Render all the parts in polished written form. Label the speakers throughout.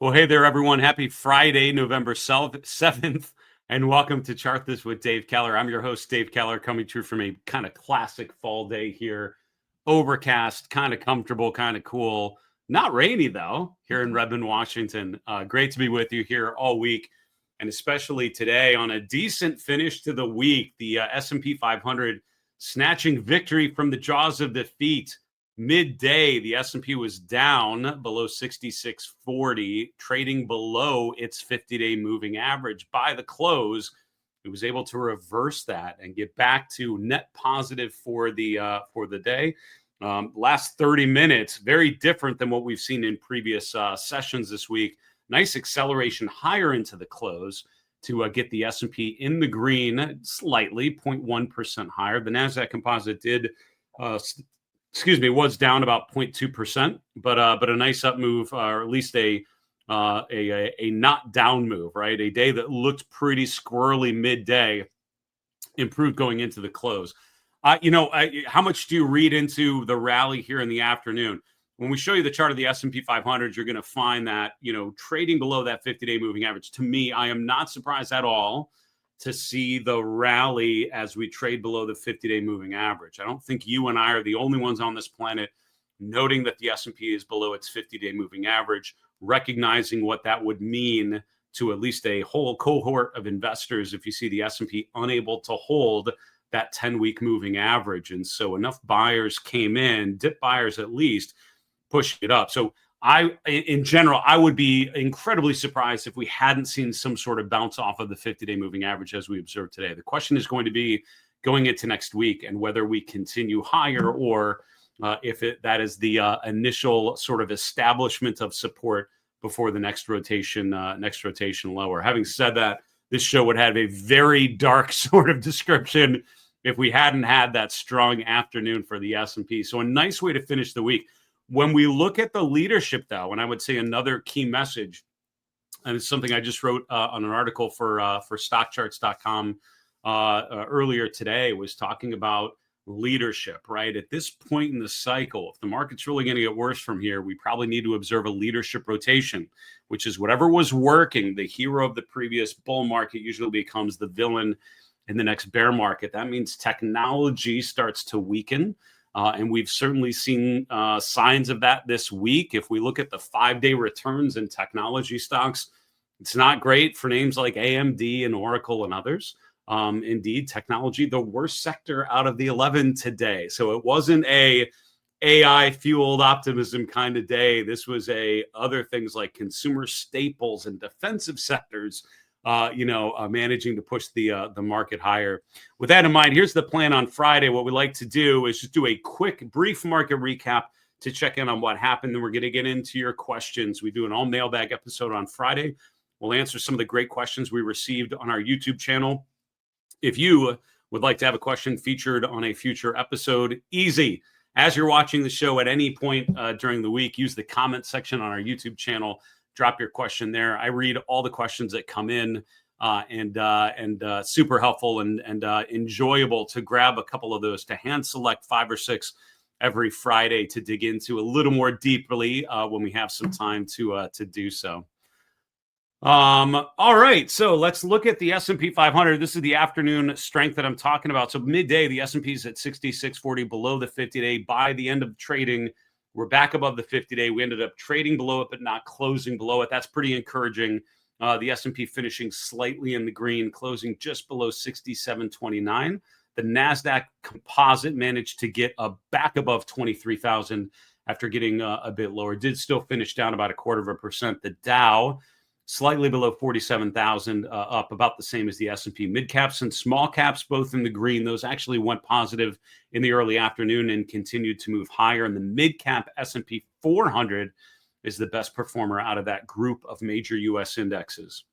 Speaker 1: Well, hey there, everyone. Happy Friday, November 7th, and welcome to Chart This with Dave Keller. I'm your host, Dave Keller, coming to you from a kind of classic fall day here. Overcast, kind of comfortable, kind of cool. Not rainy, though, here in Redmond, Washington. Great to be with you here all week, and especially today on a decent finish to the week. The S&P 500 snatching victory from the jaws of defeat. Midday, the S&P was down below 6640, trading below its 50-day moving average. By the close, it was able to reverse that and get back to net positive for the day. Last 30 minutes, very different than what we've seen in previous sessions this week. Nice acceleration higher into the close to get the S&P in the green slightly, 0.1% higher. The NASDAQ composite did was down about 0.2%, but a nice up move, or at least a not down move, right? A day that looked pretty squirrely midday, improved going into the close. How much do you read into the rally here in the afternoon? When we show you the chart of the S&P 500, you're going to find that, trading below that 50-day moving average. To me, I am not surprised at all to see the rally as we trade below the 50-day moving average. I don't think you and I are the only ones on this planet noting that the S&P is below its 50-day moving average, recognizing what that would mean to at least a whole cohort of investors if you see the S&P unable to hold that 10-week moving average. And so enough buyers came in, dip buyers at least, pushing it up. So in general, I would be incredibly surprised if we hadn't seen some sort of bounce off of the 50-day moving average as we observed today. The question is going to be going into next week and whether we continue higher or if that is the initial sort of establishment of support before the next rotation lower. Having said that, this show would have a very dark sort of description if we hadn't had that strong afternoon for the S&P. So a nice way to finish the week. When we look at the leadership, though, and I would say another key message, and it's something I just wrote on an article for stockcharts.com earlier today, was talking about leadership, right? At this point in the cycle, if the market's really going to get worse from here, we probably need to observe a leadership rotation, which is whatever was working, the hero of the previous bull market usually becomes the villain in the next bear market. That means technology starts to weaken. And we've certainly seen signs of that this week. If we look at the 5-day returns in technology stocks, it's not great for names like AMD and Oracle and others. Indeed, technology, the worst sector out of the 11 today. So it wasn't a AI-fueled optimism kind of day. This was other things like consumer staples and defensive sectors managing to push the market higher. With that in mind, here's the plan on Friday. What we like to do is just do a quick, brief market recap to check in on what happened. Then we're going to get into your questions. We do an all mailbag episode on Friday. We'll answer some of the great questions we received on our YouTube channel. If you would like to have a question featured on a future episode, easy. As you're watching the show at any point during the week, use the comment section on our YouTube channel. Drop your question there. I read all the questions that come in and super helpful and enjoyable to grab a couple of those, to hand select 5 or 6 every Friday to dig into a little more deeply when we have some time to do so. All right, so let's look at the S&P 500. This is the afternoon strength that I'm talking about. So midday, the S&P is at 6640, below the 50-day. By the end of trading, we're back above the 50-day. We ended up trading below it, but not closing below it. That's pretty encouraging. The S&P finishing slightly in the green, closing just below 6729. The NASDAQ composite managed to get back above 23,000 after getting a bit lower. Did still finish down about 0.25%. The Dow slightly below 47,000, up about the same as the S&P. Mid caps and small caps both in the green. Those actually went positive in the early afternoon and continued to move higher. And the mid cap S&P 400 is the best performer out of that group of major U.S. indexes.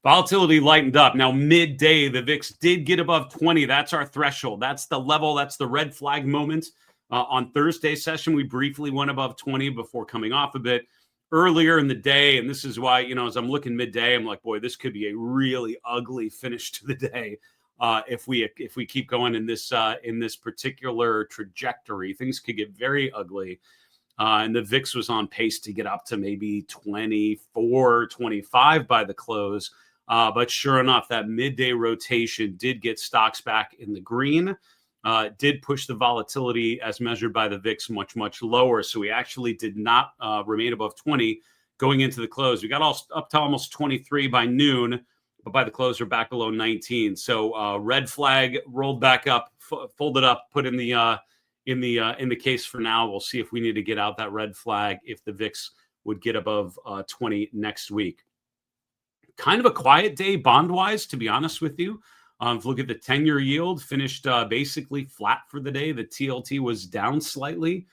Speaker 1: Volatility lightened up. Now, midday, the VIX did get above 20. That's our threshold. That's the level. That's the red flag moment. On Thursday's session, we briefly went above 20 before coming off a bit earlier in the day. And this is why, as I'm looking midday, I'm like, boy, this could be a really ugly finish to the day. If we keep going in this particular trajectory, things could get very ugly. And the VIX was on pace to get up to maybe 24, 25 by the close. But sure enough, that midday rotation did get stocks back in the green. Did push the volatility as measured by the VIX much, much lower. So we actually did not remain above 20 going into the close. We got all up to almost 23 by noon, but by the close we're back below 19. So red flag rolled back up, folded up, put in the case for now. We'll see if we need to get out that red flag if the VIX would get above 20 next week. Kind of a quiet day bond-wise, to be honest with you. If you look at the 10-year yield, finished basically flat for the day. The TLT was down slightly,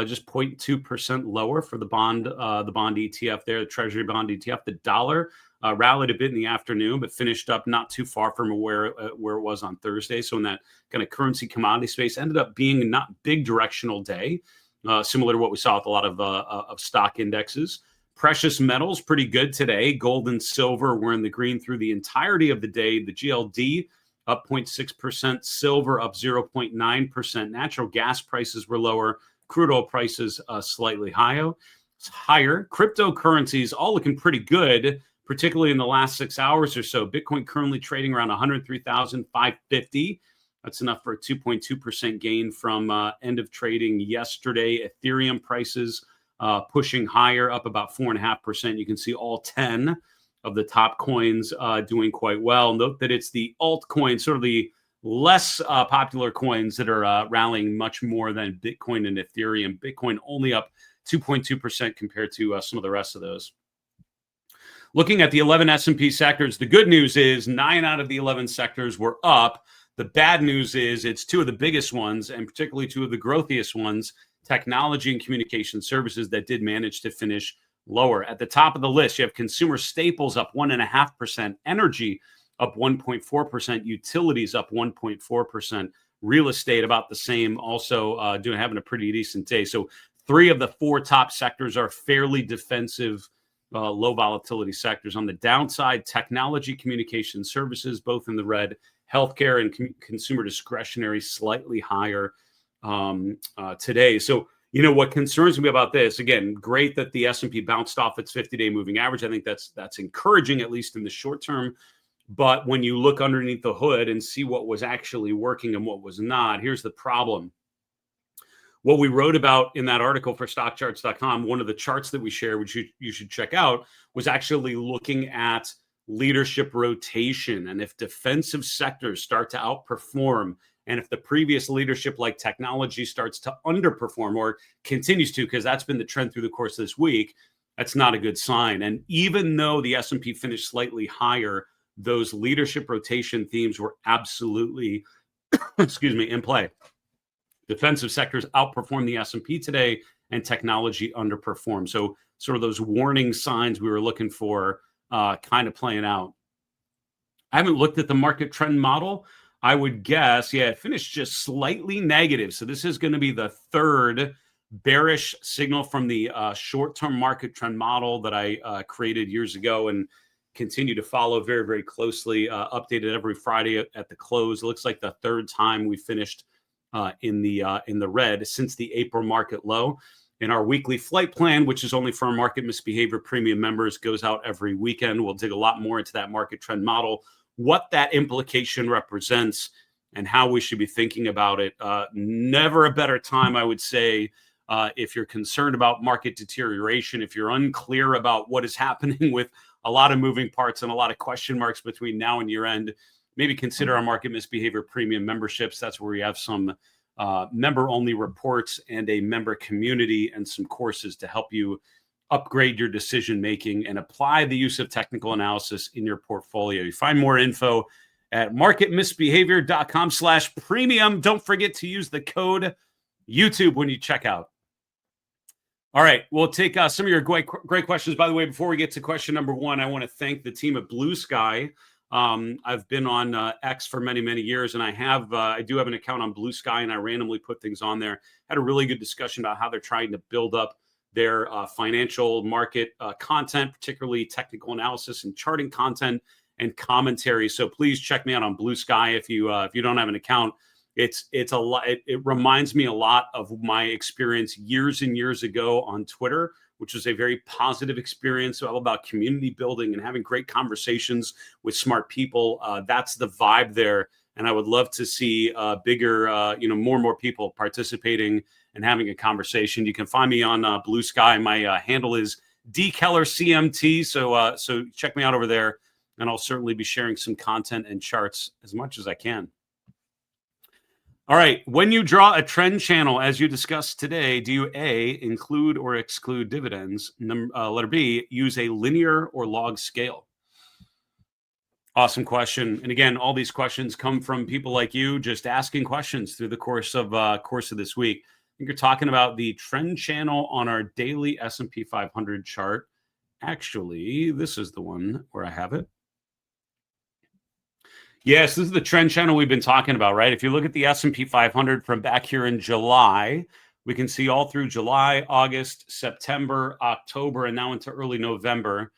Speaker 1: just 0.2% lower for the bond ETF there, the Treasury bond ETF. The dollar rallied a bit in the afternoon, but finished up not too far from where it was on Thursday. So in that kind of currency commodity space, ended up being not big directional day, similar to what we saw with a lot of stock indexes. Precious metals, pretty good today. Gold and silver were in the green through the entirety of the day. The GLD up 0.6%, silver up 0.9%. Natural gas prices were lower. Crude oil prices slightly higher. Cryptocurrencies all looking pretty good, particularly in the last 6 hours or so. Bitcoin currently trading around 103,550. That's enough for a 2.2% gain from end of trading yesterday. Ethereum prices pushing higher, up about 4.5%. You can see all 10 of the top coins doing quite well. Note that it's the altcoins, sort of the less popular coins that are rallying much more than Bitcoin and Ethereum. Bitcoin only up 2.2% compared to some of the rest of those. Looking at the 11 S&P sectors, the good news is 9 out of the 11 sectors were up. The bad news is it's 2 of the biggest ones, and particularly 2 of the growthiest ones, technology and communication services, that did manage to finish lower. At the top of the list, you have consumer staples up 1.5%, energy up 1.4%, utilities up 1.4%, real estate about the same, also having a pretty decent day. So 3 of the 4 top sectors are fairly defensive, low volatility sectors. On the downside, technology, communication services, both in the red, healthcare and consumer discretionary slightly higher today. So, what concerns me about this, again, great that the S&P bounced off its 50-day moving average. I think that's encouraging, at least in the short term. But when you look underneath the hood and see what was actually working and what was not, here's the problem. What we wrote about in that article for stockcharts.com, one of the charts that we share, which you should check out, was actually looking at leadership rotation. And if defensive sectors start to outperform, and if the previous leadership like technology starts to underperform or continues to, because that's been the trend through the course of this week, that's not a good sign. And even though the S&P finished slightly higher, those leadership rotation themes were absolutely, in play. Defensive sectors outperformed the S&P today, and technology underperformed. So sort of those warning signs we were looking for kind of playing out. I haven't looked at the market trend model. I would guess, it finished just slightly negative. So this is going to be the third bearish signal from the short-term market trend model that I created years ago and continue to follow very, very closely, updated every Friday at the close. It looks like the third time we finished in the red since the April market low. In our weekly flight plan, which is only for our market misbehavior premium members, goes out every weekend. We'll dig a lot more into that market trend model, what that implication represents, and how we should be thinking about it. Never a better time, I would say, if you're concerned about market deterioration, if you're unclear about what is happening with a lot of moving parts and a lot of question marks between now and year end, maybe consider our market misbehavior premium memberships. That's where we have some member-only reports and a member community and some courses to help you upgrade your decision-making and apply the use of technical analysis in your portfolio. You find more info at marketmisbehavior.com/premium. Don't forget to use the code YouTube when you check out. All right, we'll take some of your great questions. By the way, before we get to question number 1, I want to thank the team at Blue Sky. I've been on X for many, many years, and I do have an account on Blue Sky, and I randomly put things on there. Had a really good discussion about how they're trying to build up their financial market content, particularly technical analysis and charting content and commentary. So please check me out on Blue Sky if you don't have an account. It's a lot. It reminds me a lot of my experience years and years ago on Twitter, which was a very positive experience, all about community building and having great conversations with smart people. That's the vibe there, and I would love to see bigger, more and more people participating and having a conversation. You can find me on Blue Sky. My handle is D Keller CMT. So check me out over there, and I'll certainly be sharing some content and charts as much as I can. All right. When you draw a trend channel, as you discussed today, do you A, include or exclude dividends? Letter B, use a linear or log scale? Awesome question. And again, all these questions come from people like you just asking questions through the course of this week. I think you're talking about the trend channel on our daily S&P 500 chart. Actually, this is the one where I have it. Yes, this is the trend channel we've been talking about, right? If you look at the S&P 500 from back here in July, we can see all through July, August, September, October, and now into early November,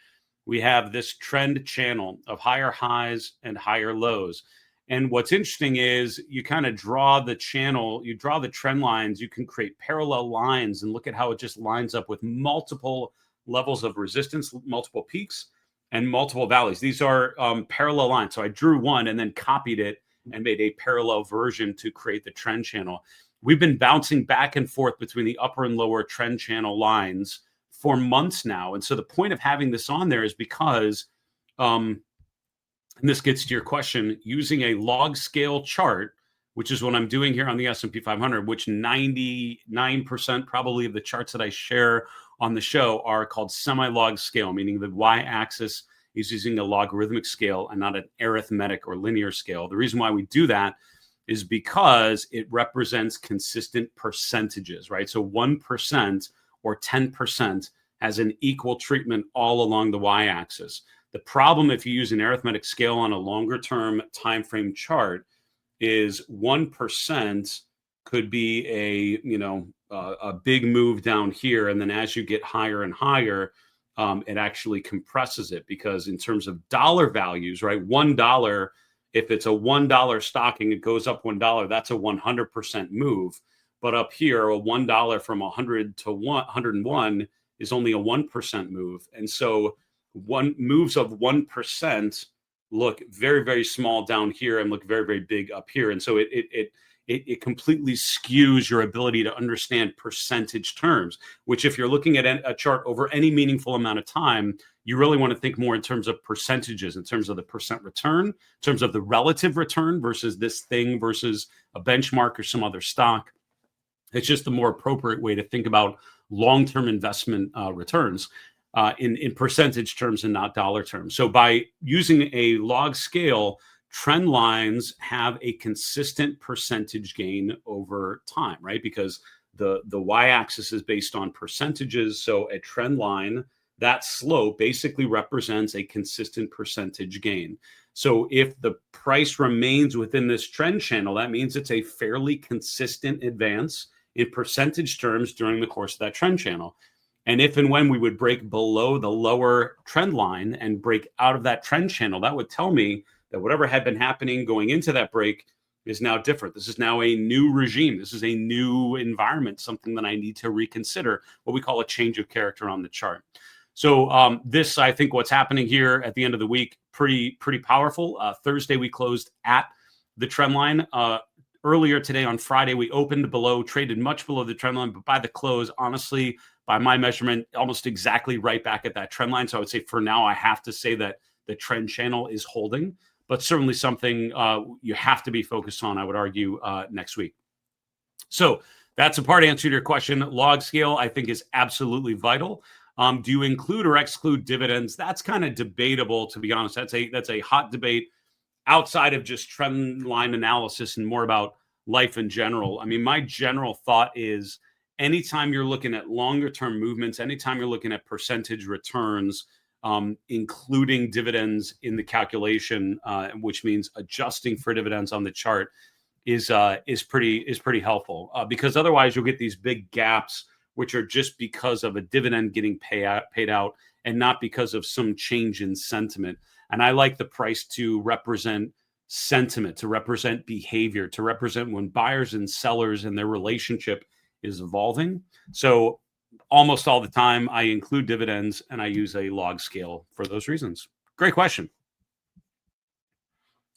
Speaker 1: we have this trend channel of higher highs and higher lows. And what's interesting is you kind of draw the channel, you draw the trend lines, you can create parallel lines and look at how it just lines up with multiple levels of resistance, multiple peaks, and multiple valleys. These are parallel lines. So I drew one and then copied it and made a parallel version to create the trend channel. We've been bouncing back and forth between the upper and lower trend channel lines for months now. And so the point of having this on there is because, and this gets to your question, using a log scale chart, which is what I'm doing here on the S&P 500, which 99% probably of the charts that I share on the show are called semi-log scale, meaning the y-axis is using a logarithmic scale and not an arithmetic or linear scale. The reason why we do that is because it represents consistent percentages, right? So 1% or 10% has an equal treatment all along the y-axis. The problem if you use an arithmetic scale on a longer term time frame chart is 1% could be a big move down here, and then as you get higher and higher, it actually compresses it, because in terms of dollar values, right, $1, if it's a $1 stocking, it goes up $1. That's a 100% move. But up here, a $1 from 100 to 101 is only a 1% move, and so moves of 1% look very, very small down here and look very, very big up here. And so it completely skews your ability to understand percentage terms, which if you're looking at a chart over any meaningful amount of time, you really want to think more in terms of percentages, in terms of the percent return, in terms of the relative return versus this thing versus a benchmark or some other stock. It's just a more appropriate way to think about long-term investment returns. In percentage terms and not dollar terms. So by using a log scale, trend lines have a consistent percentage gain over time, right? Because the y-axis is based on percentages. So a trend line, that slope basically represents a consistent percentage gain. So if the price remains within this trend channel, that means it's a fairly consistent advance in percentage terms during the course of that trend channel. And if and when we would break below the lower trend line and break out of that trend channel, that would tell me that whatever had been happening going into that break is now different. This is now a new regime. This is a new environment, something that I need to reconsider, what we call a change of character on the chart. So this, I think what's happening here at the end of the week, pretty powerful. Thursday, we closed at the trend line. Earlier today on Friday, we opened below, traded much below the trend line, but by the close, honestly, by my measurement, almost exactly right back at that trend line. So I would say for now, I have to say that the trend channel is holding, but certainly something you have to be focused on, I would argue, next week. So that's a part answer to your question. Log scale, I think, is absolutely vital. Do you include or exclude dividends? That's kind of debatable, to be honest. That's a hot debate outside of just trend line analysis and more about life in general. I mean, my general thought is anytime you're looking at longer term movements, anytime you're looking at percentage returns, including dividends in the calculation, which means adjusting for dividends on the chart, is pretty helpful, because otherwise you'll get these big gaps, which are just because of a dividend getting paid out and not because of some change in sentiment. And I like the price to represent sentiment, to represent behavior, to represent when buyers and sellers and their relationship is evolving. So almost all the time I include dividends and I use a log scale for those reasons. Great question.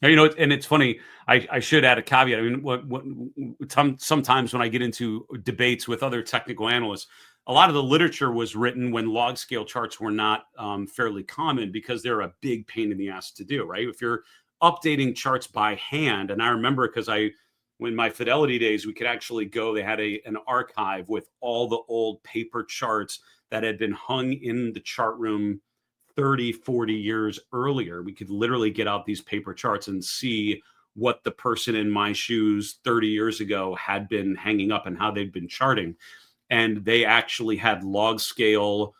Speaker 1: You know, and it's funny. I should add a caveat. I mean, sometimes when I get into debates with other technical analysts, a lot of the literature was written when log scale charts were not fairly common because they're a big pain in the ass to do. Right? If you're updating charts by hand, and I remember because when my Fidelity days, we could actually go. They had an archive with all the old paper charts that had been hung in the chart room 30, 40 years earlier. We could literally get out these paper charts and see what the person in my shoes 30 years ago had been hanging up and how they'd been charting. And they actually had log scale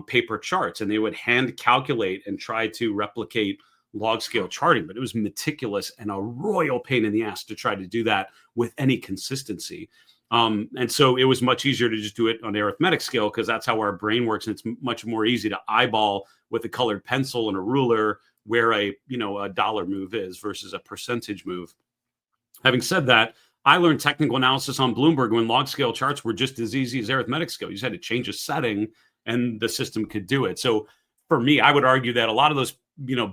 Speaker 1: paper charts, and they would hand calculate and try to replicate log scale charting, but it was meticulous and a royal pain in the ass to try to do that with any consistency. And so it was much easier to just do it on the arithmetic scale because that's how our brain works. And it's much more easy to eyeball with a colored pencil and a ruler where a dollar move is versus a percentage move. Having said that, I learned technical analysis on Bloomberg when log scale charts were just as easy as arithmetic scale. You just had to change a setting and the system could do it. So for me, I would argue that a lot of those,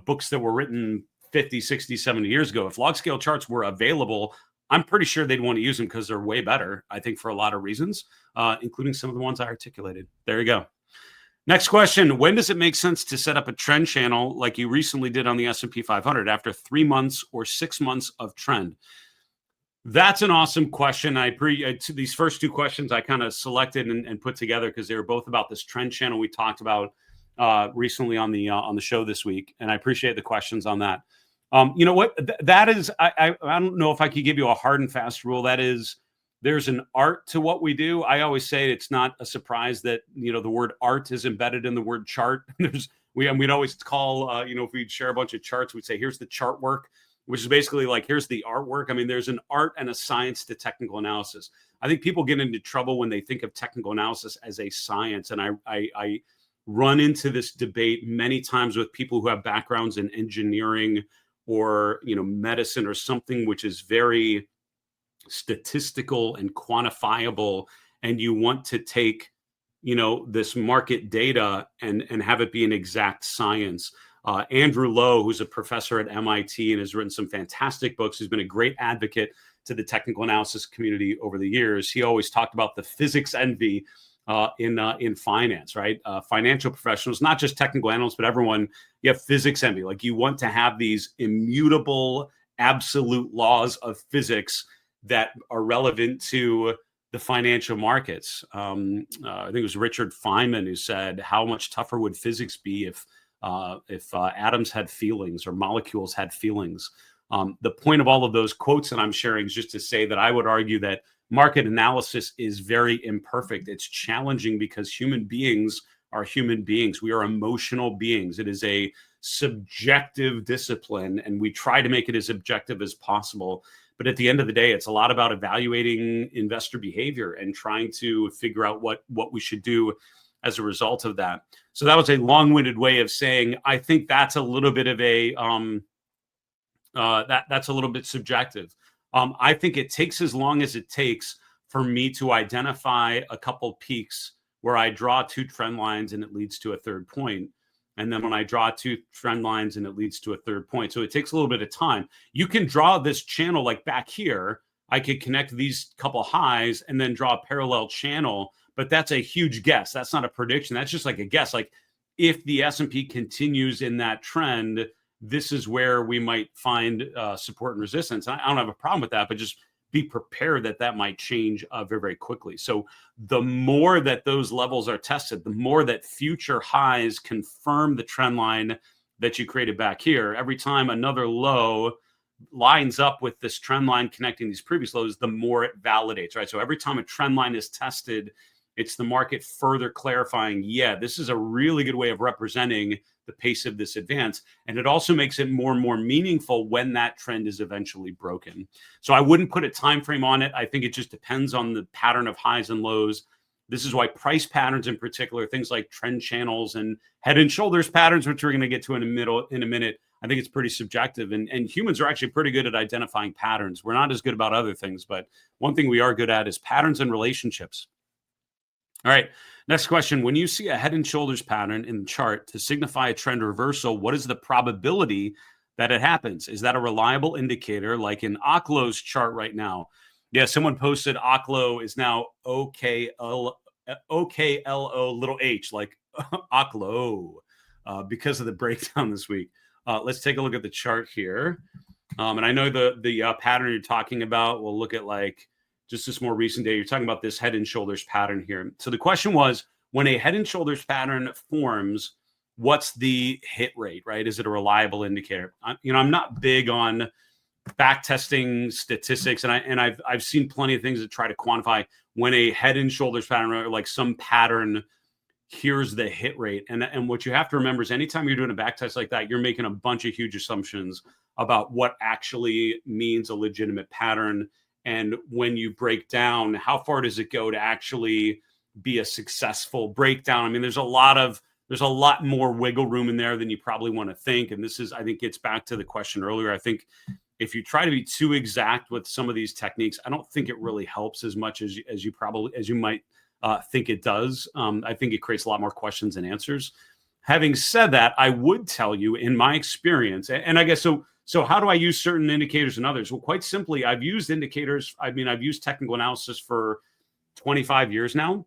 Speaker 1: books that were written 50, 60, 70 years ago, if log scale charts were available, I'm pretty sure they'd want to use them because they're way better, I think, for a lot of reasons, including some of the ones I articulated. There you go. Next question. When does it make sense to set up a trend channel like you recently did on the S&P 500 after 3 months or 6 months of trend? That's an awesome question. These first two questions I kind of selected and put together because they were both about this trend channel we talked about recently on the show this week, and I appreciate the questions on that. You know what? That is, I don't know if I could give you a hard and fast rule. That is, there's an art to what we do. I always say it's not a surprise that the word art is embedded in the word chart. We'd always call if we'd share a bunch of charts, we'd say here's the chart work, which is basically like here's the artwork. I mean, there's an art and a science to technical analysis. I think people get into trouble when they think of technical analysis as a science, and I run into this debate many times with people who have backgrounds in engineering or medicine or something which is very statistical and quantifiable, and you want to take this market data and have it be an exact science. Andrew Lowe, who's a professor at MIT and has written some fantastic books, he's been a great advocate to the technical analysis community over the years. He always talked about the physics envy in finance, right? Financial professionals, not just technical analysts, but everyone, you have physics envy. Like you want to have these immutable, absolute laws of physics that are relevant to the financial markets. I think it was Richard Feynman who said, how much tougher would physics be if atoms had feelings or molecules had feelings? The point of all of those quotes that I'm sharing is just to say that I would argue that market analysis is very imperfect. It's challenging because human beings are human beings. We are emotional beings. It is a subjective discipline, and we try to make it as objective as possible. But at the end of the day, it's a lot about evaluating investor behavior and trying to figure out what we should do as a result of that. So that was a long-winded way of saying I think that's a little bit of a that's a little bit subjective. I think it takes as long as it takes for me to identify a couple peaks where I draw two trend lines and it leads to a third point. And then when I draw two trend lines and it leads to a third point. So it takes a little bit of time. You can draw this channel like back here. I could connect these couple highs and then draw a parallel channel, but that's a huge guess. That's not a prediction. That's just like a guess. Like if the S&P continues in that trend, this is where we might find support and resistance. I don't have a problem with that, but just be prepared that that might change very, very quickly. So the more that those levels are tested, the more that future highs confirm the trend line that you created back here. Every time another low lines up with this trend line connecting these previous lows, the more it validates, right? So every time a trend line is tested, it's the market further clarifying, yeah, this is a really good way of representing the pace of this advance. And it also makes it more and more meaningful when that trend is eventually broken. So I wouldn't put a time frame on it. I think it just depends on the pattern of highs and lows. This is why price patterns in particular, things like trend channels and head and shoulders patterns, which we're going to get to in a minute, I think it's pretty subjective. And humans are actually pretty good at identifying patterns. We're not as good about other things, but one thing we are good at is patterns and relationships. All right. Next question. When you see a head and shoulders pattern in the chart to signify a trend reversal, what is the probability that it happens? Is that a reliable indicator like in Oklo's chart right now? Yeah, someone posted Oklo is now OKLO little h, like Oklo, because of the breakdown this week. Let's take a look at the chart here. And I know the pattern you're talking about, we'll look at like just this more recent day. You're talking about this head and shoulders pattern here. So the question was, when a head and shoulders pattern forms, what's the hit rate, right? Is it a reliable indicator? I'm not big on back testing statistics, and I've seen plenty of things that try to quantify when a head and shoulders pattern or like some pattern, here's the hit rate. And what you have to remember is anytime you're doing a back test like that, you're making a bunch of huge assumptions about what actually means a legitimate pattern. And when you break down, how far does it go to actually be a successful breakdown? I mean, there's a lot more wiggle room in there than you probably want to think. And this is, I think, gets back to the question earlier. I think if you try to be too exact with some of these techniques, I don't think it really helps as much as you might think it does. I think it creates a lot more questions than answers. Having said that, I would tell you in my experience, and I guess so how do I use certain indicators and others? Well, quite simply, I've used indicators. I mean, I've used technical analysis for 25 years now.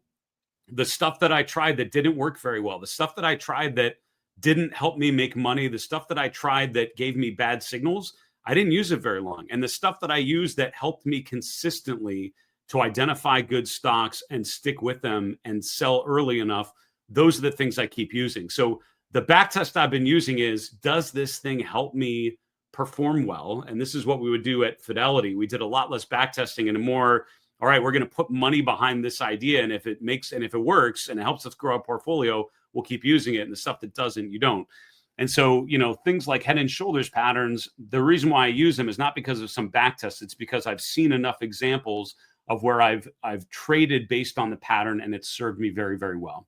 Speaker 1: The stuff that I tried that didn't work very well, the stuff that I tried that didn't help me make money, the stuff that I tried that gave me bad signals, I didn't use it very long. And the stuff that I used that helped me consistently to identify good stocks and stick with them and sell early enough, those are the things I keep using. So the back test I've been using is, does this thing help me perform well? And this is what we would do at Fidelity. We did a lot less back testing and a more, all right, we're going to put money behind this idea. And if it works and it helps us grow our portfolio, we'll keep using it. And the stuff that doesn't, you don't. And so, things like head and shoulders patterns, the reason why I use them is not because of some back test. It's because I've seen enough examples of where I've traded based on the pattern and it's served me very, very well.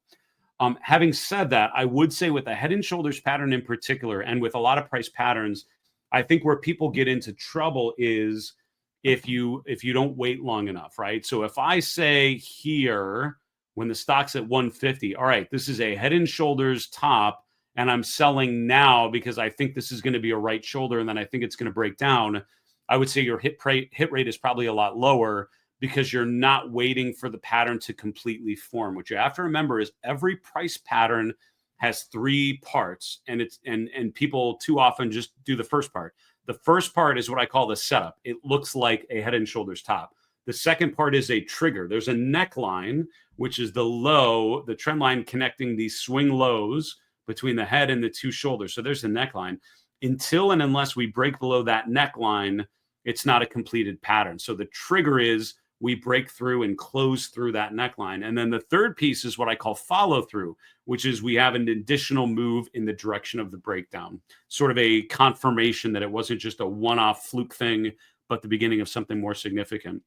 Speaker 1: Having said that, I would say with the head and shoulders pattern in particular, and with a lot of price patterns, I think where people get into trouble is if you don't wait long enough, right? So if I say here, when the stock's at 150, all right, this is a head and shoulders top, and I'm selling now because I think this is going to be a right shoulder, and then I think it's going to break down, I would say your hit rate is probably a lot lower because you're not waiting for the pattern to completely form. What you have to remember is every price pattern has three parts, and people too often just do the first part. The first part is what I call the setup. It looks like a head and shoulders top. The second part is a trigger. There's a neckline, which is the low, the trend line connecting these swing lows between the head and the two shoulders. So there's the neckline. Until and unless we break below that neckline, it's not a completed pattern. So the trigger is we break through and close through that neckline. And then the third piece is what I call follow through, which is we have an additional move in the direction of the breakdown, sort of a confirmation that it wasn't just a one-off fluke thing, but the beginning of something more significant.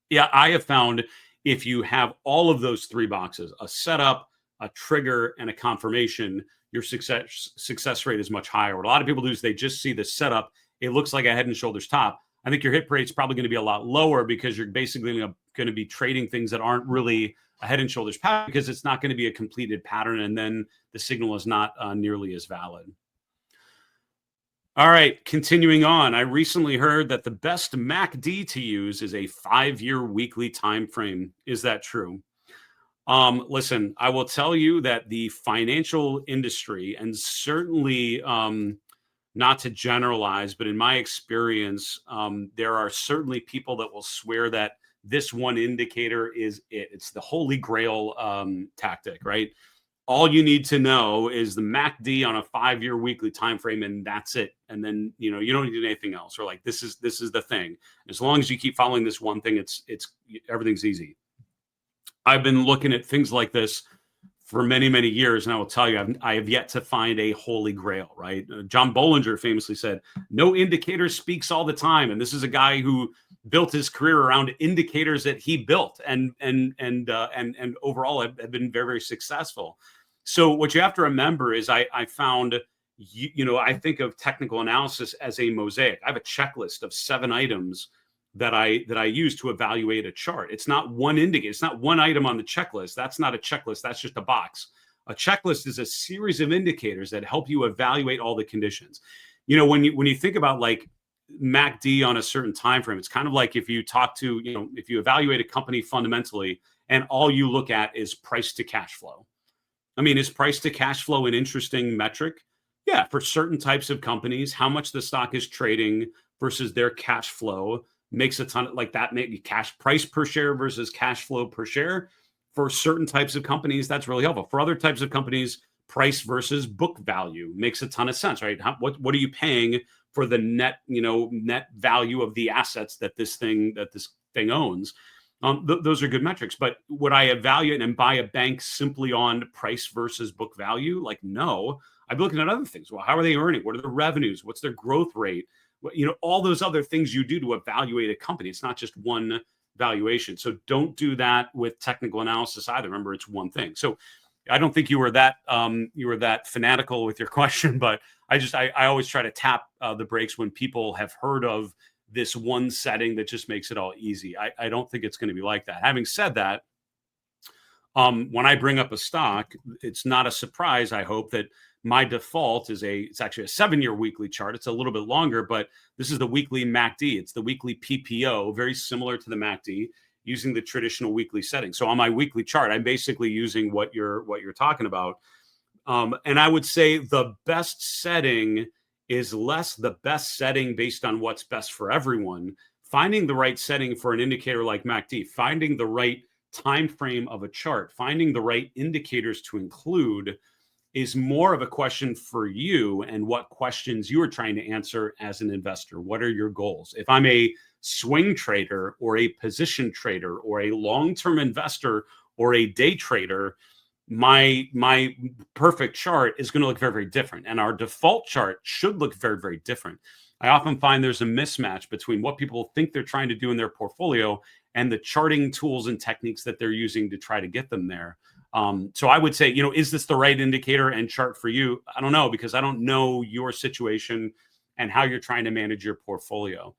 Speaker 1: Yeah, I have found if you have all of those three boxes, a setup, a trigger, and a confirmation, your success rate is much higher. What a lot of people do is they just see the setup. It looks like a head and shoulders top. I think your hit rate is probably going to be a lot lower because you're basically going to be trading things that aren't really a head and shoulders pattern because it's not going to be a completed pattern, and then the signal is not nearly as valid. All right, continuing on. I recently heard that the best MACD to use is a 5-year weekly time frame. Is that true? Listen, I will tell you that the financial industry, and certainly not to generalize, but in my experience, there are certainly people that will swear that this one indicator is it. It's the holy grail tactic, right? All you need to know is the MACD on a 5-year weekly time frame, and that's it. And then you don't need anything else. Or like this is the thing. As long as you keep following this one thing, it's everything's easy. I've been looking at things like this for many, many years, and I will tell you, I have yet to find a holy grail, right? John Bollinger famously said, no indicator speaks all the time. And this is a guy who built his career around indicators that he built and overall have been very, very successful. So what you have to remember is I found I think of technical analysis as a mosaic. I have a checklist of 7 items that I use to evaluate a chart. It's not one indicator. It's not one item on the checklist. That's not a checklist. That's just a box. A checklist is a series of indicators that help you evaluate all the conditions. When you think about like MACD on a certain time frame, it's kind of like if you talk to, if you evaluate a company fundamentally and all you look at is price to cash flow. I mean, is price to cash flow an interesting metric? Yeah, for certain types of companies, how much the stock is trading versus their cash flow makes a ton of like that. Maybe cash price per share versus cash flow per share. For certain types of companies, that's really helpful. For other types of companies, price versus book value makes a ton of sense, right? What are you paying for the net value of the assets that this thing owns? Those are good metrics. But would I evaluate and buy a bank simply on price versus book value? Like, no. I'm looking at other things. Well, how are they earning? What are their revenues? What's their growth rate? All those other things you do to evaluate a company. It's not just one valuation. So don't do that with technical analysis either. Remember, it's one thing. So I don't think you were that fanatical with your question, but I always try to tap the brakes when people have heard of this one setting that just makes it all easy. I don't think it's going to be like that. Having said that, when I bring up a stock, it's not a surprise, I hope, that my default is it's actually a 7-year weekly chart. It's a little bit longer, but this is the weekly MACD. It's the weekly PPO, very similar to the MACD, using the traditional weekly setting. So on my weekly chart, I'm basically using what you're talking about. And I would say the best setting is less the best setting based on what's best for everyone. Finding the right setting for an indicator like MACD, finding the right time frame of a chart, finding the right indicators to include is more of a question for you and what questions you are trying to answer as an investor. What are your goals? If I'm a swing trader or a position trader or a long-term investor or a day trader, my perfect chart is going to look very, very different. And our default chart should look very, very different. I often find there's a mismatch between what people think they're trying to do in their portfolio and the charting tools and techniques that they're using to try to get them there. So I would say, is this the right indicator and chart for you? I don't know, because I don't know your situation and how you're trying to manage your portfolio.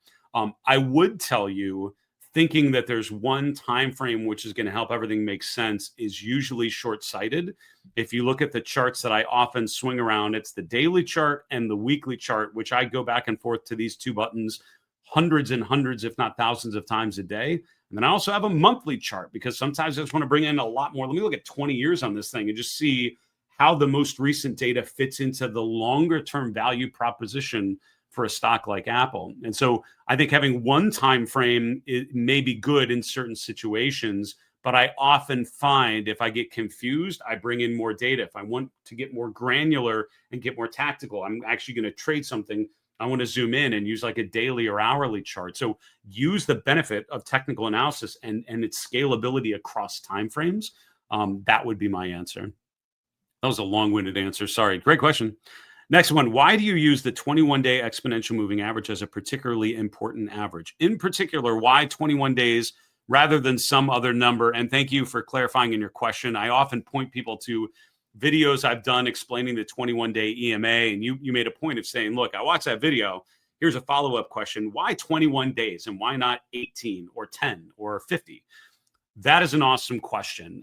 Speaker 1: I would tell you, thinking that there's one time frame which is going to help everything make sense is usually short-sighted. If you look at the charts that I often swing around, it's the daily chart and the weekly chart, which I go back and forth to these two buttons hundreds and hundreds, if not thousands of times a day. And then I also have a monthly chart because sometimes I just want to bring in a lot more. Let me look at 20 years on this thing and just see how the most recent data fits into the longer term value proposition for a stock like Apple. And so I think having one time frame, it may be good in certain situations, but I often find if I get confused, I bring in more data. If I want to get more granular and get more tactical, I'm actually going to trade something, I want to zoom in and use like a daily or hourly chart. So use the benefit of technical analysis and its scalability across timeframes. That would be my answer. That was a long-winded answer. Sorry. Great question. Next one. Why do you use the 21-day exponential moving average as a particularly important average? In particular, why 21 days rather than some other number? And thank you for clarifying in your question. I often point people to videos I've done explaining the 21-day EMA. And you made a point of saying, look, I watched that video. Here's a follow-up question. Why 21 days and why not 18 or 10 or 50? That is an awesome question.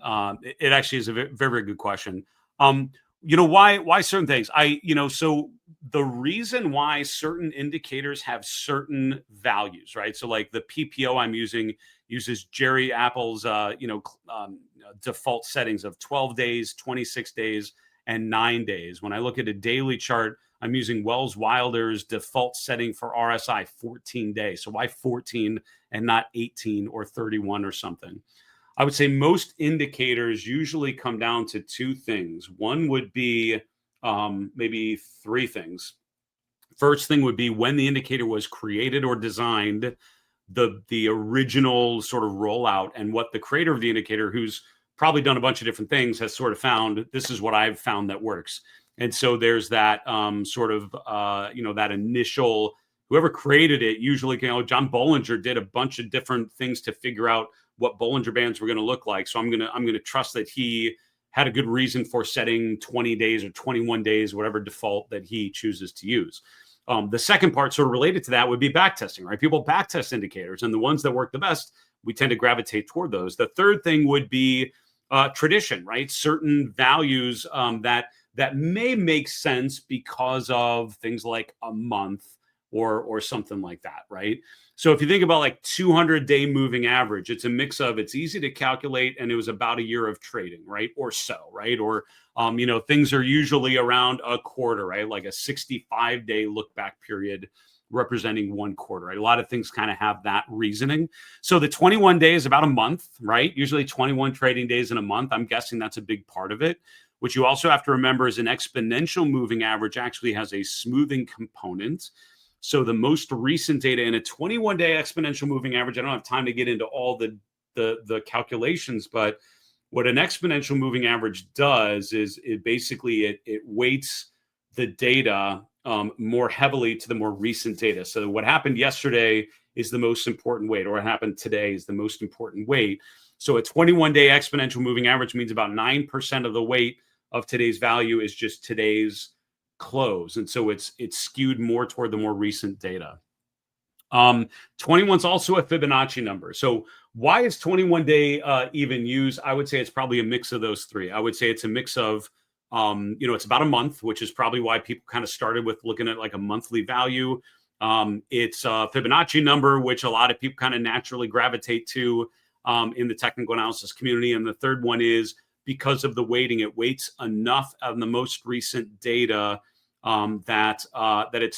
Speaker 1: It actually is a very, very good question. Why certain things? So the reason why certain indicators have certain values, right? So like the PPO I'm using uses Jerry Apple's, default settings of 12 days, 26 days, and 9 days. When I look at a daily chart, I'm using Wells Wilder's default setting for RSI, 14 days. So why 14 and not 18 or 31 or something? I would say most indicators usually come down to two things. One would be maybe three things. First thing would be when the indicator was created or designed, the original sort of rollout, and what the creator of the indicator, who's probably done a bunch of different things, has sort of found, this is what I've found that works. And so there's that that initial, whoever created it, usually, John Bollinger did a bunch of different things to figure out what Bollinger Bands were going to look like. So I'm going to trust that he had a good reason for setting 20 days or 21 days, whatever default that he chooses to use. The second part sort of related to that would be back testing, right? People back test indicators, and the ones that work the best, we tend to gravitate toward those. The third thing would be tradition, right? Certain values that may make sense because of things like a month or something like that, right? So if you think about like 200-day moving average, it's a mix of, it's easy to calculate, and it was about a year of trading, right? Or so, right? Or things are usually around a quarter, right? Like a 65-day look back period representing one quarter, right? A lot of things kind of have that reasoning. So the 21 day is about a month, right? Usually 21 trading days in a month. I'm guessing that's a big part of it. What you also have to remember is an exponential moving average actually has a smoothing component. So the most recent data in a 21-day exponential moving average, I don't have time to get into all the calculations, but what an exponential moving average does is it weights the data more heavily to the more recent data. So what happened yesterday is the most important weight, or what happened today is the most important weight. So a 21-day exponential moving average means about 9% of the weight of today's value is just today's close. And so it's skewed more toward the more recent data. 21 is also a Fibonacci number. So why is 21 day even used? I would say it's probably a mix of those three. I would say it's a mix of, it's about a month, which is probably why people kind of started with looking at like a monthly value. It's a Fibonacci number, which a lot of people kind of naturally gravitate to in the technical analysis community. And the third one is because of the weighting, it weights enough of the most recent data that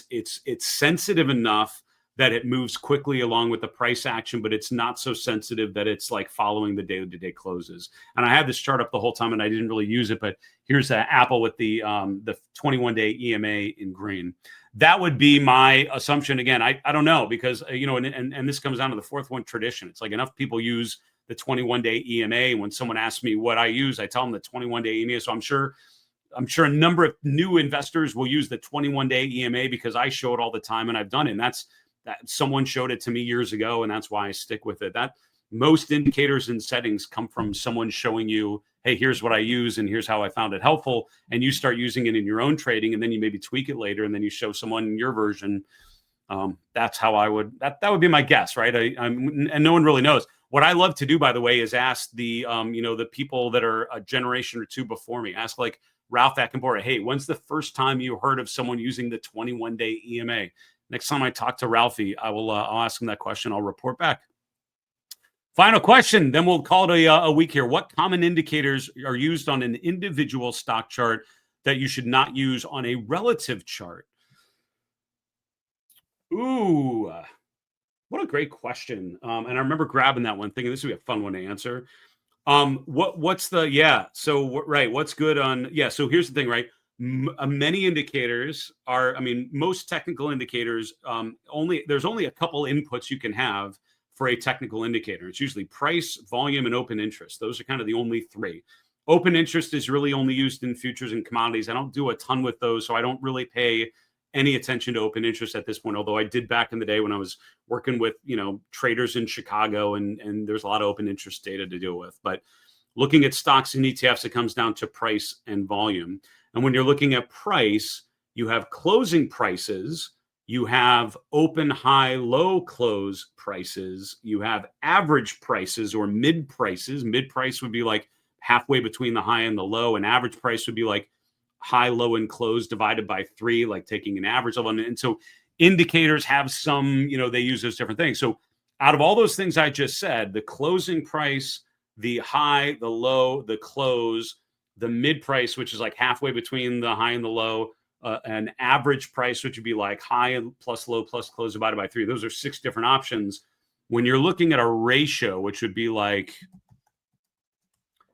Speaker 1: it's sensitive enough that it moves quickly along with the price action, but it's not so sensitive that it's like following the day-to-day closes. And I had this chart up the whole time and I didn't really use it, but here's Apple with the 21-day EMA in green. That would be my assumption. Again, I don't know, because, and this comes down to the fourth one, tradition. It's like enough people use the 21-day EMA. When someone asks me what I use, I tell them the 21-day EMA. So I'm sure a number of new investors will use the 21-day EMA because I show it all the time and I've done it. And that someone showed it to me years ago, and that's why I stick with it. That most indicators and settings come from someone showing you, hey, here's what I use and here's how I found it helpful. And you start using it in your own trading, and then you maybe tweak it later, and then you show someone in your version. That's how I would, that would be my guess, right? And no one really knows. What I love to do, by the way, is ask the people that are a generation or two before me. Ask like Ralph Attenborough, hey, when's the first time you heard of someone using the 21-day EMA? Next time I talk to Ralphie, I'll ask him that question. I'll report back. Final question, then we'll call it a week here. What common indicators are used on an individual stock chart that you should not use on a relative chart? Ooh, what a great question. And I remember grabbing that one, thinking this would be a fun one to answer. What's what's good on, so here's the thing, right? Many indicators are, most technical indicators, there's only a couple inputs you can have for a technical indicator. It's usually price, volume, and open interest. Those are kind of the only three. Open interest is really only used in futures and commodities. I don't do a ton with those, so I don't really pay any attention to open interest at this point, although I did back in the day when I was working with, traders in Chicago, and there's a lot of open interest data to deal with. But looking at stocks and ETFs, it comes down to price and volume. And when you're looking at price, you have closing prices, you have open, high, low close prices, you have average prices or mid prices. Mid price would be like halfway between the high and the low, and average price would be like high, low, and close divided by 3, like taking an average of them. And so indicators have some, they use those different things. So out of all those things I just said, the closing price, the high, the low, the close, the mid price, which is like halfway between the high and the low, an average price, which would be like high and plus low plus close divided by 3. Those are 6 different options. When you're looking at a ratio, which would be like,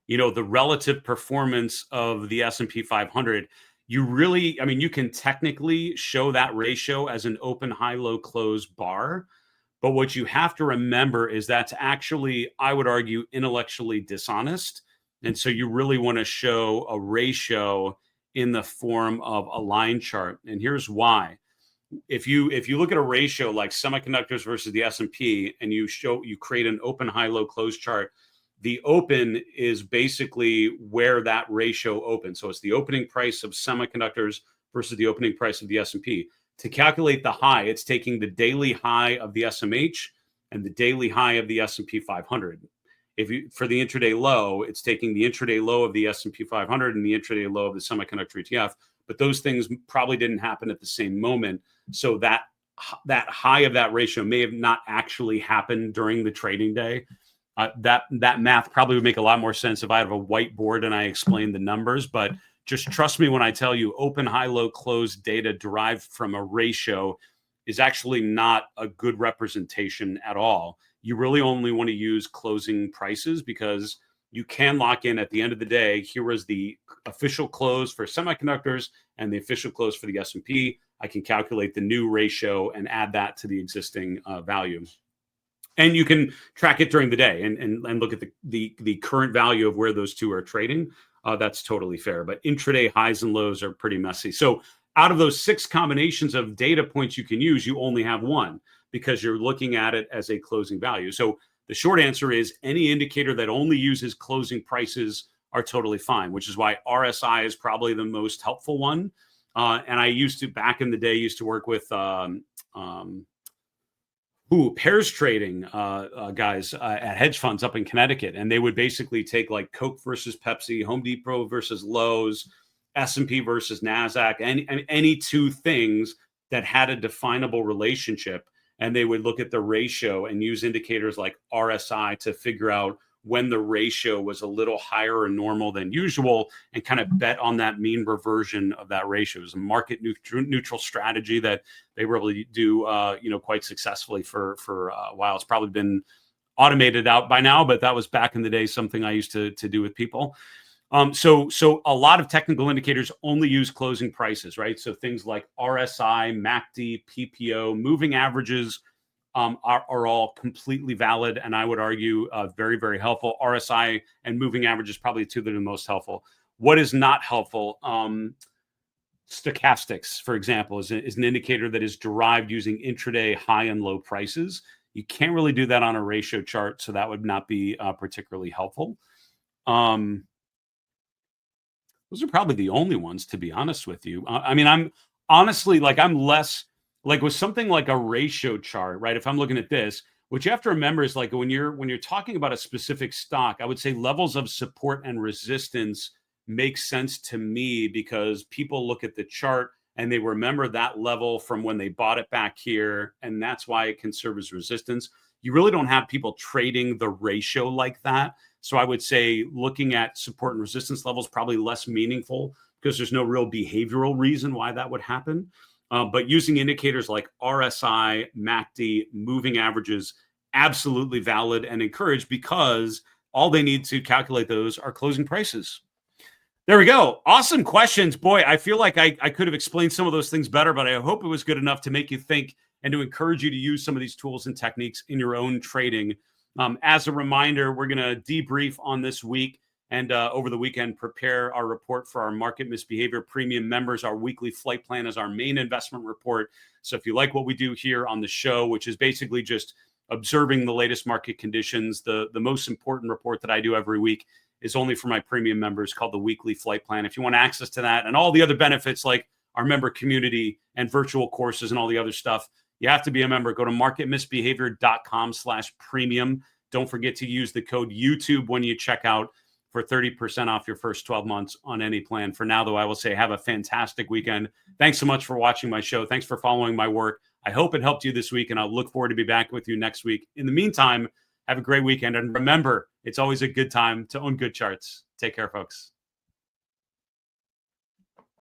Speaker 1: the relative performance of the S&P 500, you really, you can technically show that ratio as an open, high, low, close bar. But what you have to remember is that's actually, I would argue, intellectually dishonest. And so you really want to show a ratio in the form of a line chart. And here's why. If you look at a ratio like semiconductors versus the S&P, and you create an open, high, low, close chart, The open is basically where that ratio opens. So it's the opening price of semiconductors versus the opening price of the S&P. To calculate the high, it's taking the daily high of the SMH and the daily high of the S&P 500. For the intraday low, it's taking the intraday low of the S&P 500 and the intraday low of the semiconductor ETF. But those things probably didn't happen at the same moment. So that high of that ratio may have not actually happened during the trading day. That math probably would make a lot more sense if I have a whiteboard and I explain the numbers. But just trust me when I tell you, open, high, low, close data derived from a ratio is actually not a good representation at all. You really only want to use closing prices because you can lock in at the end of the day. Here is the official close for semiconductors and the official close for the S&P. I can calculate the new ratio and add that to the existing value. And you can track it during the day and look at the current value of where those two are trading. That's totally fair. But intraday highs and lows are pretty messy. So out of those 6 combinations of data points you can use, you only have one because you're looking at it as a closing value. So the short answer is any indicator that only uses closing prices are totally fine, which is why RSI is probably the most helpful one. And I back in the day, used to work with pairs trading guys at hedge funds up in Connecticut. And they would basically take like Coke versus Pepsi, Home Depot versus Lowe's, S&P versus NASDAQ, and any two things that had a definable relationship. And they would look at the ratio and use indicators like RSI to figure out when the ratio was a little higher or normal than usual and kind of bet on that mean reversion of that ratio. It was a market neutral strategy that they really do, quite successfully for a while. It's probably been automated out by now, but that was back in the day, something I used to do with people. So a lot of technical indicators only use closing prices, right? So things like RSI, MACD, PPO, moving averages are all completely valid, and I would argue very, very helpful. RSI and moving averages probably two that are the most helpful. What is not helpful? Stochastics, for example, is an indicator that is derived using intraday high and low prices. You can't really do that on a ratio chart, so that would not be particularly helpful. Those are probably the only ones, to be honest with you. I mean, I'm honestly I'm less like with something like a ratio chart, right? If I'm looking at this, what you have to remember is like when you're talking about a specific stock, I would say levels of support and resistance make sense to me because people look at the chart and they remember that level from when they bought it back here, and that's why it can serve as resistance. You really don't have people trading the ratio like that. So I would say looking at support and resistance levels probably less meaningful because there's no real behavioral reason why that would happen. But using indicators like RSI, MACD, moving averages, absolutely valid and encouraged because all they need to calculate those are closing prices. There we go. Awesome questions. Boy, I feel like I could have explained some of those things better, but I hope it was good enough to make you think and to encourage you to use some of these tools and techniques in your own trading. As a reminder, we're going to debrief on this week and over the weekend, prepare our report for our market misbehavior premium members. Our weekly flight plan is our main investment report. So if you like what we do here on the show, which is basically just observing the latest market conditions, the most important report that I do every week is only for my premium members, called the weekly flight plan. If you want access to that and all the other benefits like our member community and virtual courses and all the other stuff, you have to be a member. Go to marketmisbehavior.com/premium. Don't forget to use the code YouTube when you check out for 30% off your first 12 months on any plan. For now, though, I will say have a fantastic weekend. Thanks so much for watching my show. Thanks for following my work. I hope it helped you this week, and I'll look forward to be back with you next week. In the meantime, have a great weekend. And remember, it's always a good time to own good charts. Take care, folks.